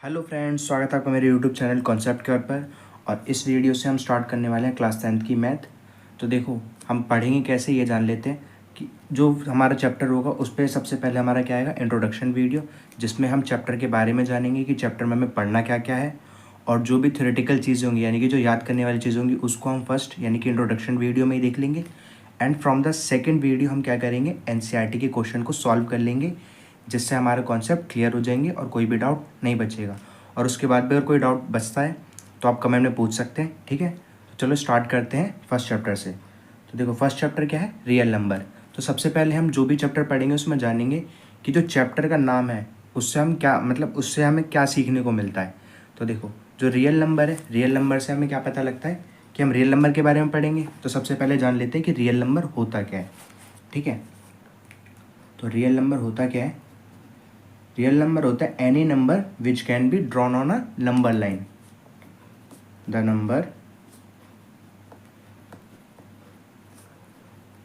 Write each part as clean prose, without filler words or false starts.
Hello friends, स्वागत है आपका मेरे यूट्यूब चैनल कॉन्सेप्ट क्योर पर। और इस वीडियो से हम स्टार्ट करने वाले हैं क्लास 10th की मैथ। तो देखो, हम पढ़ेंगे कैसे ये जान लेते हैं कि जो हमारा चैप्टर होगा उस पर सबसे पहले हमारा क्या आएगा, इंट्रोडक्शन वीडियो, जिसमें हम चैप्टर के बारे में जानेंगे कि चैप्टर में हमें पढ़ना क्या क्या है। और जो भी थ्योरेटिकल चीज़ें होंगी यानी कि जो याद करने वाली चीज़ें होंगी उसको हम फर्स्ट यानी कि इंट्रोडक्शन वीडियो में ही देख लेंगे। And from the second video हम क्या करेंगे, एनसीईआरटी के क्वेश्चन को सॉल्व कर लेंगे, जिससे हमारे कॉन्सेप्ट क्लियर हो जाएंगे और कोई भी डाउट नहीं बचेगा। और उसके बाद भी अगर कोई डाउट बचता है तो आप कमेंट में पूछ सकते हैं, ठीक है। तो चलो स्टार्ट करते हैं फर्स्ट चैप्टर से। तो देखो, फर्स्ट चैप्टर क्या है, रियल नंबर। तो सबसे पहले हम जो भी चैप्टर पढ़ेंगे उसमें जानेंगे कि जो चैप्टर का नाम है उससे हम क्या मतलब उससे हमें क्या सीखने को मिलता है। तो देखो, जो रियल नंबर है, रियल नंबर से हमें क्या पता लगता है कि हम रियल नंबर के बारे में पढ़ेंगे। तो सबसे पहले जान लेते हैं कि रियल नंबर होता क्या है, ठीक है। तो रियल नंबर होता क्या है, रियल नंबर होता है any number which can be drawn on a number line. The number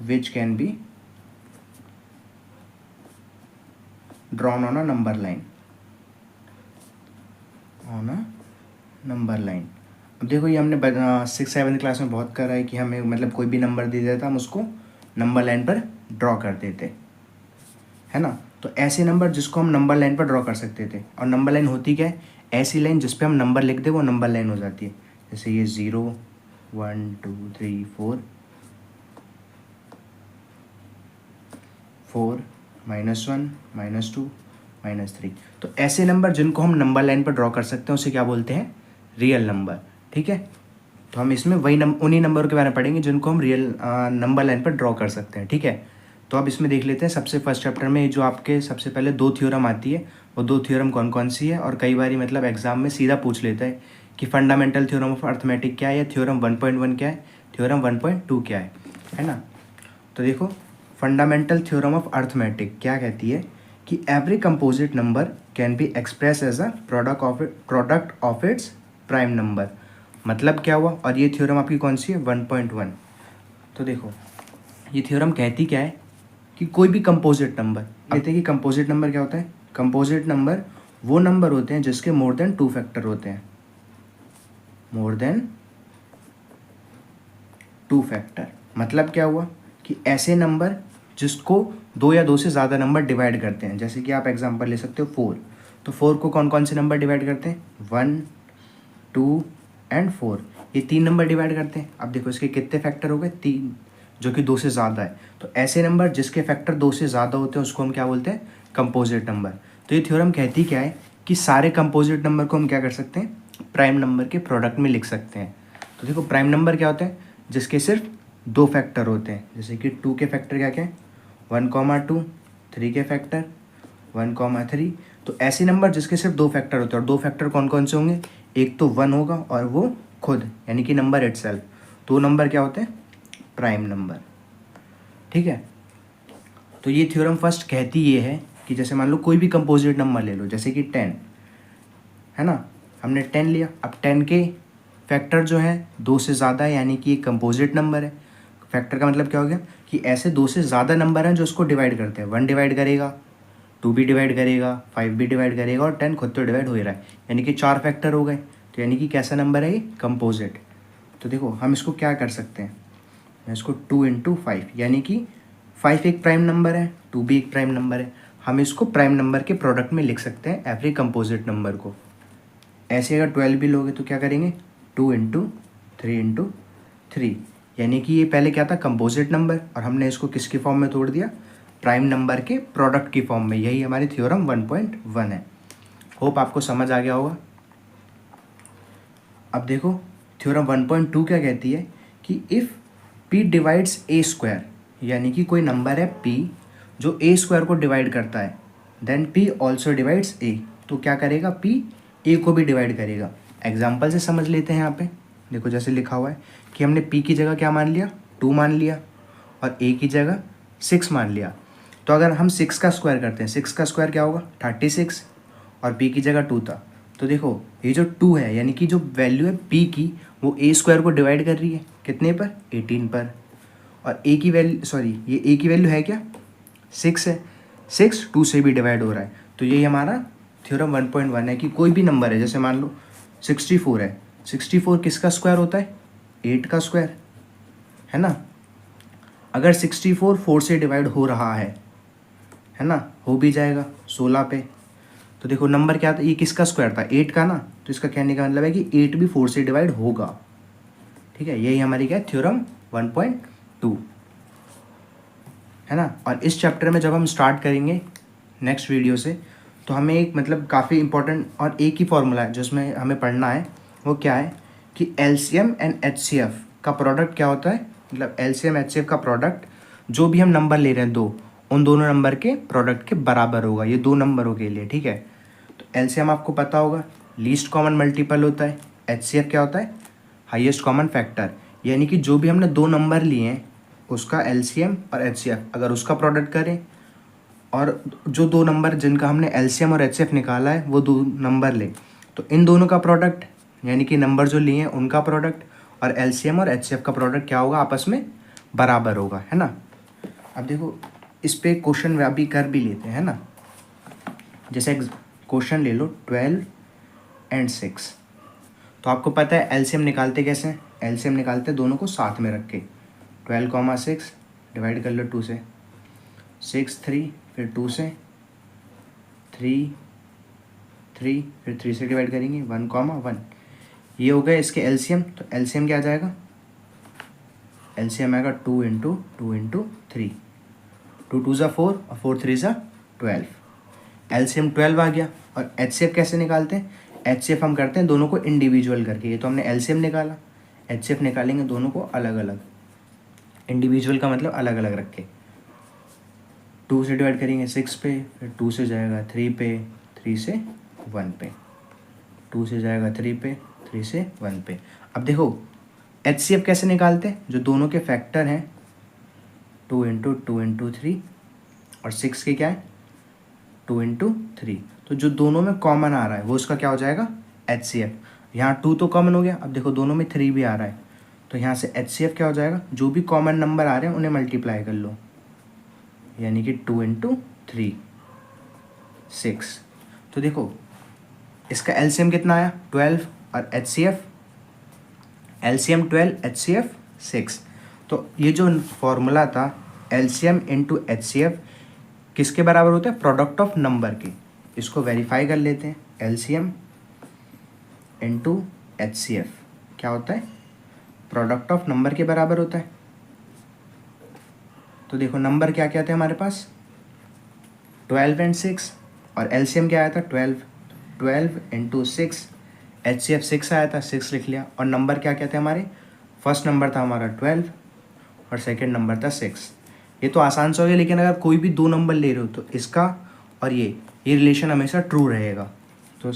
which can be drawn on a number line, on a number line. अब देखो, ये हमने 6th-7th क्लास में बहुत करा है कि हमें मतलब कोई भी नंबर दे देता हम उसको नंबर लाइन पर ड्रॉ कर देते, है ना। तो ऐसे नंबर जिसको हम नंबर लाइन पर ड्रॉ कर सकते थे। और नंबर लाइन होती क्या है, ऐसी लाइन जिस पे हम नंबर लिख दे वो नंबर लाइन हो जाती है। जैसे ये 0 1 2 3 4 4 -1 -2 -3। तो ऐसे नंबर जिनको हम नंबर लाइन पर ड्रॉ कर सकते हैं उसे क्या बोलते हैं, रियल नंबर, ठीक है। तो हम इसमें वही उन्हीं नंबर के बारे में पढ़ेंगे जिनको हम रियल नंबर लाइन पर ड्रॉ कर सकते हैं, ठीक है। तो अब इसमें देख लेते हैं सबसे फर्स्ट चैप्टर में जो आपके सबसे पहले 2 थ्योरम आती है, वो 2 थ्योरम कौन कौन सी है। और कई बार मतलब एग्जाम में सीधा पूछ लेता है कि फंडामेंटल थ्योरम ऑफ अर्थमेटिक क्या है, या थ्योरम 1.1 क्या है, थ्योरम 1.2 क्या है ना। तो देखो, फंडामेंटल थ्योरम ऑफ अर्थमेटिक क्या कहती है कि every composite number can be express as a product of its prime number. मतलब क्या हुआ, और ये थ्योरम आपकी कौन सी है, 1.1। तो देखो, ये थ्योरम कहती क्या है कि कोई भी कंपोजिट नंबर, कहते हैं कि कंपोजिट नंबर क्या होता है, कंपोजिट नंबर वो नंबर होते हैं जिसके मोर देन 2 फैक्टर होते हैं, मोर देन 2 फैक्टर। मतलब क्या हुआ कि ऐसे नंबर जिसको 2 या 2 से ज़्यादा नंबर डिवाइड करते हैं। जैसे कि आप एग्जांपल ले सकते हो 4। तो 4 को कौन कौन से नंबर डिवाइड करते हैं, 1 2 एंड 4। ये 3 नंबर डिवाइड करते हैं। अब देखो, इसके कितने फैक्टर हो गए, 3, जो कि 2 से ज़्यादा है। तो ऐसे नंबर जिसके फैक्टर 2 से ज़्यादा होते हैं उसको हम क्या बोलते हैं, कंपोजिट नंबर। तो ये थ्योरम कहती क्या है कि सारे कंपोजिट नंबर को हम क्या कर सकते हैं, प्राइम नंबर के प्रोडक्ट में लिख सकते हैं। तो देखो, प्राइम नंबर क्या होता है, जिसके सिर्फ 2 फैक्टर होते हैं। जैसे कि 2 के फैक्टर क्या क्या है, 1, 2, 3 के फैक्टर 1, 3। तो ऐसे नंबर जिसके सिर्फ 2 फैक्टर होते हैं, और 2 फैक्टर कौन कौन से होंगे, एक तो 1 होगा और वो खुद यानी कि नंबर इटसेल्फ। 2 नंबर क्या होते हैं, प्राइम नंबर, ठीक है। तो ये थ्योरम फर्स्ट कहती ये है कि जैसे मान लो कोई भी कंपोजिट नंबर ले लो, जैसे कि 10 है ना, हमने 10 लिया। अब 10 के फैक्टर जो है 2 से ज़्यादा है, यानी कि एक कंपोजिट नंबर है। फैक्टर का मतलब क्या हो गया कि ऐसे 2 से ज़्यादा नंबर हैं जो उसको डिवाइड करते हैं। 1 डिवाइड करेगा, 2 भी डिवाइड करेगा, 5 भी डिवाइड करेगा, और 10 खुद तो डिवाइड हो ही रहा है, यानी कि 4 फैक्टर हो गए। तो यानी कि कैसा नंबर है ये, कंपोजिट। तो देखो, हम इसको क्या कर सकते हैं, मैं इसको 2 × 5, यानी कि 5 एक प्राइम नंबर है, 2 भी एक प्राइम नंबर है। हम इसको प्राइम नंबर के प्रोडक्ट में लिख सकते हैं एवरी कंपोजिट नंबर को। ऐसे अगर 12 भी लोगे तो क्या करेंगे, 2 × 3 × 3, यानी कि ये पहले क्या था, कंपोजिट नंबर, और हमने इसको किसकी फॉर्म में तोड़ दिया, प्राइम नंबर के प्रोडक्ट की फॉर्म में। यही हमारी थ्योरम 1.1 है। होप आपको समझ आ गया होगा। अब देखो, थ्योरम 1.2 क्या कहती है कि if p divides a square, यानी कि कोई नंबर है p जो a स्क्वायर को डिवाइड करता है, then p also divides a। तो क्या करेगा, p a को भी डिवाइड करेगा। एग्जाम्पल से समझ लेते हैं। यहाँ पे देखो, जैसे लिखा हुआ है कि हमने p की जगह क्या मान लिया, 2 मान लिया, और a की जगह 6 मान लिया। तो अगर हम 6 का स्क्वायर करते हैं, 6 का स्क्वायर क्या होगा, 36, और p की जगह 2 था। तो देखो, ये जो 2 है यानी कि जो वैल्यू है p की, वो a स्क्वायर को डिवाइड कर रही है कितने पर, 18 पर। और a की वैल्यू, सॉरी, ये a की वैल्यू है क्या, 6 है। 6 2 से भी डिवाइड हो रहा है। तो यही हमारा थ्योरम 1.1 है कि कोई भी नंबर है, जैसे मान लो 64 है, 64 किसका स्क्वायर होता है? 8 का स्क्वायर, है ना। अगर 64 4 से डिवाइड हो रहा है ना, हो भी जाएगा 16 पे। तो देखो नंबर क्या था, ये किसका स्क्वायर था? 8 का ना, तो इसका कहने का मतलब है कि 8 भी 4 से डिवाइड होगा। ठीक है, यही हमारी क्या है, थ्योरम 1.2, है ना। और इस चैप्टर में जब हम स्टार्ट करेंगे नेक्स्ट वीडियो से, तो हमें एक मतलब काफ़ी इंपॉर्टेंट और एक ही फॉर्मूला है जो उसमें हमें पढ़ना है। वो क्या है कि एलसीएम एंड एचसीएफ का प्रोडक्ट क्या होता है, मतलब एलसीएम एचसीएफ का प्रोडक्ट जो भी हम नंबर ले रहे हैं दो, उन दोनों नंबर के प्रोडक्ट के बराबर होगा, ये दो नंबरों के लिए। ठीक है, तो एलसीएम आपको पता होगा लीस्ट कॉमन मल्टीपल होता है, एचसीएफ क्या होता है? Highest common factor. यानी कि जो भी हमने दो नंबर लिए हैं उसका एलसीएम और एचसीएफ अगर उसका प्रोडक्ट करें, और जो दो नंबर जिनका हमने एलसीएम और एचसीएफ निकाला है वो दो नंबर ले, तो इन दोनों का प्रोडक्ट यानी कि नंबर जो लिए हैं उनका प्रोडक्ट और एलसीएम और एचसीएफ का प्रोडक्ट क्या होगा? आपस में बराबर होगा, है ना। अब देखो इस पे क्वेश्चन अभी कर भी लेते हैं ना। जैसे क्वेश्चन ले लो 12 एंड 6, तो आपको पता है एलसीएम निकालते कैसे हैं? एलसीएम निकालते हैं दोनों को साथ में रख के, 12,6 डिवाइड कर लो 2 से, 6 3, फिर 2 से 3 3, फिर 3 से डिवाइड करेंगे 1,1, ये हो गया इसके एलसीएम। तो एलसीएम क्या आ जाएगा? एलसीएम आएगा 2 इंटू 2 इंटू 3, 2 2 ज़ा 4 और 4 3 ज़ा 12, एलसीएम 12 आ गया। और एचसीएफ कैसे निकालते हैं? एचसीएफ हम करते हैं दोनों को इंडिविजुअल करके, ये तो हमने एलसीएम निकाला, एचसीएफ निकालेंगे दोनों को अलग अलग, इंडिविजुअल का मतलब अलग अलग रख के। 2 से डिवाइड करेंगे 6 पे, फिर 2 से जाएगा 3 पे, 3 से 1 पे, 2 से जाएगा 3 पे, 3 से 1 पे। अब देखो एचसीएफ कैसे निकालते हैं? जो दोनों के फैक्टर हैं 2 इंटू 2 इंटू 3 और 6 के क्या है 2 इंटू 3, तो जो दोनों में कॉमन आ रहा है वो उसका क्या हो जाएगा? एचसीएफ। यहाँ 2 तो कॉमन हो गया, अब देखो दोनों में 3 भी आ रहा है, तो यहाँ से एचसीएफ क्या हो जाएगा? जो भी कॉमन नंबर आ रहे हैं उन्हें मल्टीप्लाई कर लो, यानी कि 2 इंटू 3 6। तो देखो इसका एलसीएम कितना आया? 12 और एचसीएफ, एलसीएम 12 एचसीएफ 6। तो ये जो फॉर्मूला था एलसीएम इंटू एचसीएफ किसके बराबर होता है? प्रोडक्ट ऑफ नंबर के। इसको वेरीफाई कर लेते हैं, एलसीएम इंटू एचसीएफ क्या होता है? प्रोडक्ट ऑफ नंबर के बराबर होता है। तो देखो नंबर क्या क्या थे हमारे पास? 12 एंड 6, और एलसीएम क्या आया था? 12, 12 इंटू 6, एचसीएफ 6 आया था, 6 लिख लिया। और नंबर क्या क्या थे हमारे? फर्स्ट नंबर था हमारा 12 और सेकंड नंबर था 6। ये तो आसान से हो गया, लेकिन अगर कोई भी दो नंबर ले रहे हो तो इसका और ये रिलेशन हमेशा ट्रू रहेगा। तो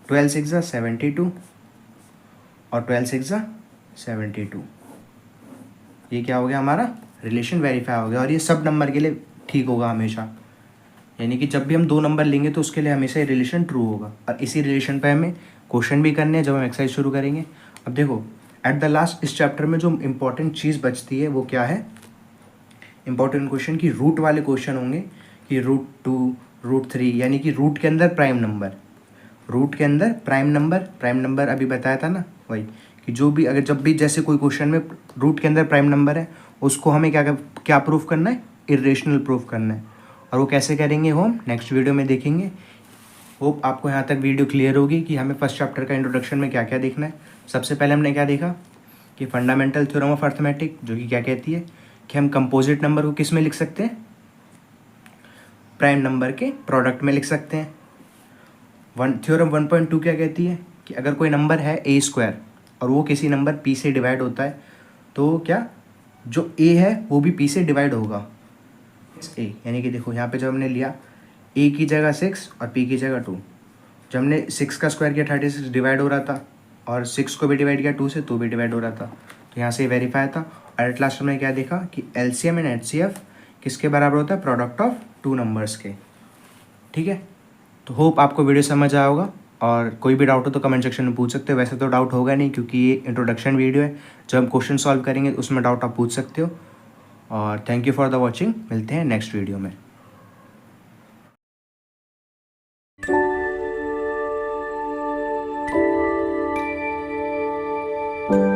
12 6 ज़ा 72 और 12 6 ज़ा 72, ये क्या हो गया हमारा? रिलेशन वेरीफाई हो गया। और ये सब नंबर के लिए ठीक होगा हमेशा, यानी कि जब भी हम दो नंबर लेंगे तो उसके लिए हमेशा ये रिलेशन ट्रू होगा। और इसी रिलेशन पे हमें क्वेश्चन भी करने हैं जब हम एक्सरसाइज शुरू करेंगे। अब देखो एट द लास्ट इस चैप्टर में जो इम्पोर्टेंट चीज़ बचती है वो क्या है? इंपॉर्टेंट क्वेश्चन की रूट वाले क्वेश्चन होंगे कि √2 √3, यानी कि रूट के अंदर प्राइम नंबर, रूट के अंदर प्राइम नंबर अभी बताया था ना, वही कि जो भी अगर जब भी जैसे कोई क्वेश्चन में रूट के अंदर प्राइम नंबर है उसको हमें क्या क्या प्रूफ करना है? इरेशनल प्रूफ करना है। और वो कैसे करेंगे वो हम नेक्स्ट वीडियो में देखेंगे। होप आपको यहाँ तक वीडियो क्लियर होगी कि हमें फर्स्ट चैप्टर का इंट्रोडक्शन में क्या क्या देखना है। सबसे पहले हमने क्या देखा कि फंडामेंटल थ्योरम ऑफ अर्थमेटिक, जो कि क्या कहती है कि हम कंपोजिट नंबर को किस में लिख सकते हैं? प्राइम नंबर के प्रोडक्ट में लिख सकते हैं। थ्योरम 1.2 क्या कहती है कि अगर कोई नंबर है a² और वो किसी नंबर p से डिवाइड होता है तो क्या जो a है वो भी p से डिवाइड होगा, a। यानी कि देखो यहाँ पे जब हमने लिया a की जगह 6 और p की जगह 2, जब हमने 6 का स्क्वायर किया 36 डिवाइड हो रहा था, और 6 को भी डिवाइड किया 2 से तो भी डिवाइड हो रहा था, तो यहाँ से वेरीफाई था। और एट लास्ट हमने क्या देखा कि एलसीएम एंड एचसीएफ किसके बराबर होता है? प्रोडक्ट ऑफ टू नंबर्स के। ठीक है, तो होप आपको वीडियो समझ आया होगा, और कोई भी डाउट हो तो कमेंट सेक्शन में पूछ सकते हो। वैसे तो डाउट होगा नहीं क्योंकि ये इंट्रोडक्शन वीडियो है, जब हम क्वेश्चन सॉल्व करेंगे उसमें डाउट आप पूछ सकते हो। और thank you for the watching, मिलते हैं नेक्स्ट वीडियो में। है।